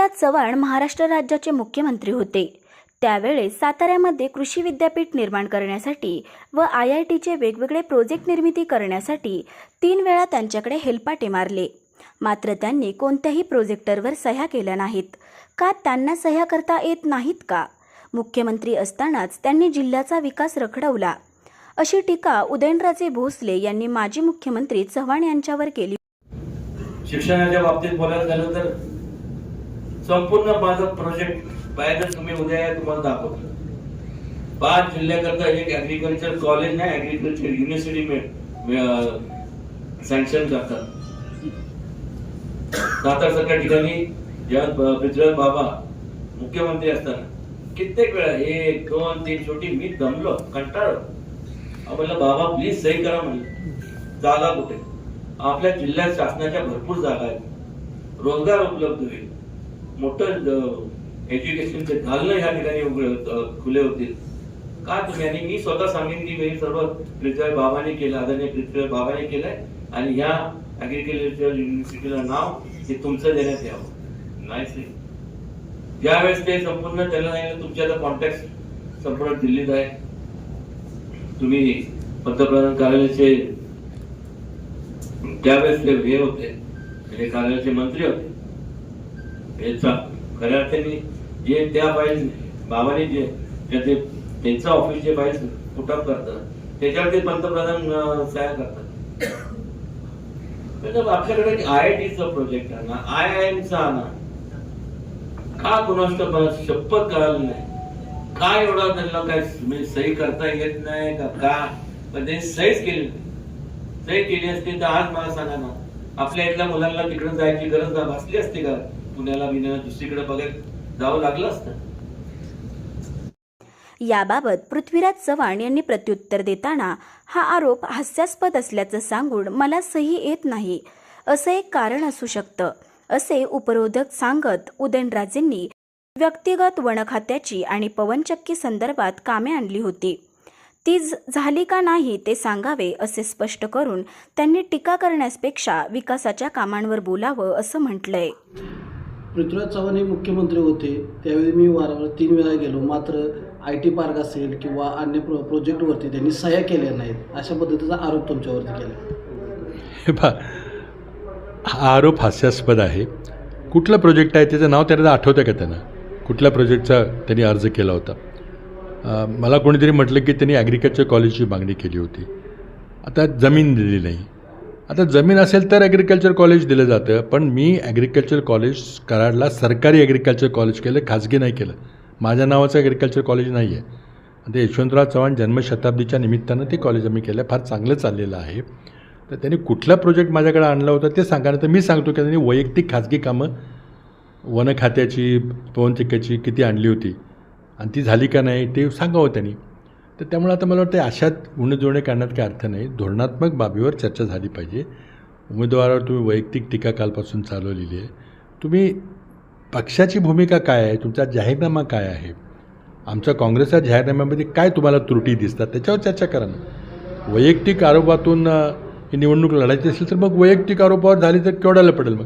पृथ्वीराज चव्हाण महाराष्ट्र राज्याचे मुख्यमंत्री होते. त्यावेळेस साताऱ्यामध्ये कृषी विद्यापीठ निर्माण करण्यासाठी व IITचे वेगवेगळे प्रोजेक्ट निर्मिती करण्यासाठी 3 वेळा त्यांच्याकडे हेलपाटे मारले. मात्र त्यांनी कोणत्याही प्रोजेक्टरवर सह्या केल्या नाहीत. का त्यांना सह्या करता येत नाहीत का? मुख्यमंत्री असतानाच त्यांनी जिल्ह्याचा विकास रखडवला, अशी टीका उदयनराजे भोसले यांनी माजी मुख्यमंत्री चव्हाण यांच्यावर केली. शिक्षणाच्या बाबतीत बोलायला झालं तर संपूर्ण माझा प्रोजेक्ट बाहेर तुम्ही उद्या तुम्हाला दाखवतो. 5 जिल्ह्याकरता एक ऍग्रिकल्चर कॉलेज नाही, ऍग्रिकल्चर युनिव्हर्सिटी सँक्शन करतात. सातारसारख्या ठिकाणी जेव्हा पृथ्वीराज बाबा मुख्यमंत्री असताना कित्येक वेळा 1, 2, 3 छोटी मी दमलो, कंटाळलो. म्हणलं बाबा प्लीज सही करा. म्हणलं जागा कुठे? आपल्या जिल्ह्यात शासनाच्या भरपूर जागा आहेत, रोजगार उपलब्ध होईल, मोठं एज्युकेशनचे दालन ह्या ठिकाणी खुले होतील. का तुम्ही? आणि मी स्वतः सांगेन की मी सर्व पृथ्वीराज बाबांनी केलं, आदरणीय पृथ्वीराज बाबांनी केलंय आणि ह्या ऍग्रिकल्चर युनिव्हर्सिटीला नाव हे तुमचं देण्यात यावं. नाही, ज्यावेळेस ते संपूर्ण त्याला नाही, तुमच्या आता कॉन्टॅक्ट संपूर्ण दिल्लीत आहे. तुम्ही पंतप्रधान कार्यालयाचे त्यावेळेस ते हे होते, म्हणजे कार्यालयाचे मंत्री होते. खऱ्या अर्थाने जे त्या फाईल बाबांनी जे त्यांचं ऑफिस जे फाईल पुटअप करतात त्याच्यावरती पंतप्रधान सह्या करतात. आपल्याकडे IITचा प्रोजेक्ट आहे ना, IIMचा आणा, का कुणाच शपथ कळाली नाही? काय एवढा त्यांना काय सही करता येत नाही का? पण ते सहीच केली. सही केली असती तर आज मला सांगा ना, आपल्या इथल्या मुलांना तिकडे जायची गरज भासली असते का? पुण्याला बिण्याला दुसरीकडे बघत जावं लागलं असतं. याबाबत पृथ्वीराज चव्हाण यांनी प्रत्युत्तर देताना हा आरोप हास्यास्पद असल्याचं सांगून मला सही येत नाही असं एक कारण असू शकतं असे उपरोधक सांगत उदयनराजेंनी व्यक्तिगत वन खात्याची आणि पवनचक्की संदर्भात कामे आणली होती, ती झाली का नाही ते सांगावे असे स्पष्ट करून त्यांनी टीका करण्यापेक्षा विकासाच्या कामांवर बोलावं असं म्हटलंय. पृथ्वीराज चव्हाण हे मुख्यमंत्री होते त्यावेळी मी वारंवार 3 वेळा गेलो, मात्र IT पार्क असेल किंवा अन्य प्रोजेक्टवरती त्यांनी सह्या केल्या नाहीत, अशा पद्धतीचा आरोप तुमच्यावरती केला. हा आरोप हास्यास्पद आहे. कुठला प्रोजेक्ट आहे त्याचं नाव त्यांना आठवतं का? त्यांना कुठल्या प्रोजेक्टचा त्यांनी अर्ज केला होता? मला कोणीतरी म्हटलं की त्यांनी ॲग्रिकल्चर कॉलेजची मागणी केली होती. आता जमीन दिली नाही. आता जमीन असेल तर ॲग्रिकल्चर कॉलेज दिलं जातं, पण मी ॲग्रिकल्चर कॉलेज कराडला सरकारी ॲग्रिकल्चर कॉलेज केलं, खाजगी नाही केलं. माझ्या नावाचं ॲग्रिकल्चर कॉलेज नाही आहे. ते यशवंतराव चव्हाण जन्मशताब्दीच्या निमित्तानं ते कॉलेज आम्ही केलं, फार चांगलं चाललेलं आहे. तर त्यांनी कुठला प्रोजेक्ट माझ्याकडे आणला होता ते सांगा. तर मी सांगतो की त्यांनी वैयक्तिक खाजगी कामं वन खात्याची, पवनचक्कीची किती आणली होती आणि ती झाली का नाही ते सांगावं त्यांनी. तर त्यामुळे आता मला वाटतं अशात उणजोडे काढण्यात काही अर्थ नाही. धोरणात्मक बाबीवर चर्चा झाली पाहिजे. उमेदवारावर तुम्ही वैयक्तिक टीका कालपासून चालवलेली आहे. तुम्ही पक्षाची भूमिका काय आहे, तुमचा जाहीरनामा काय आहे, आमच्या काँग्रेसच्या जाहीरनाम्यामध्ये काय तुम्हाला त्रुटी दिसतात त्याच्यावर चर्चा करा ना. वैयक्तिक आरोपातून ही निवडणूक लढायची असेल तर मग वैयक्तिक आरोपावर झाली तर केवढ्याला पडेल मग?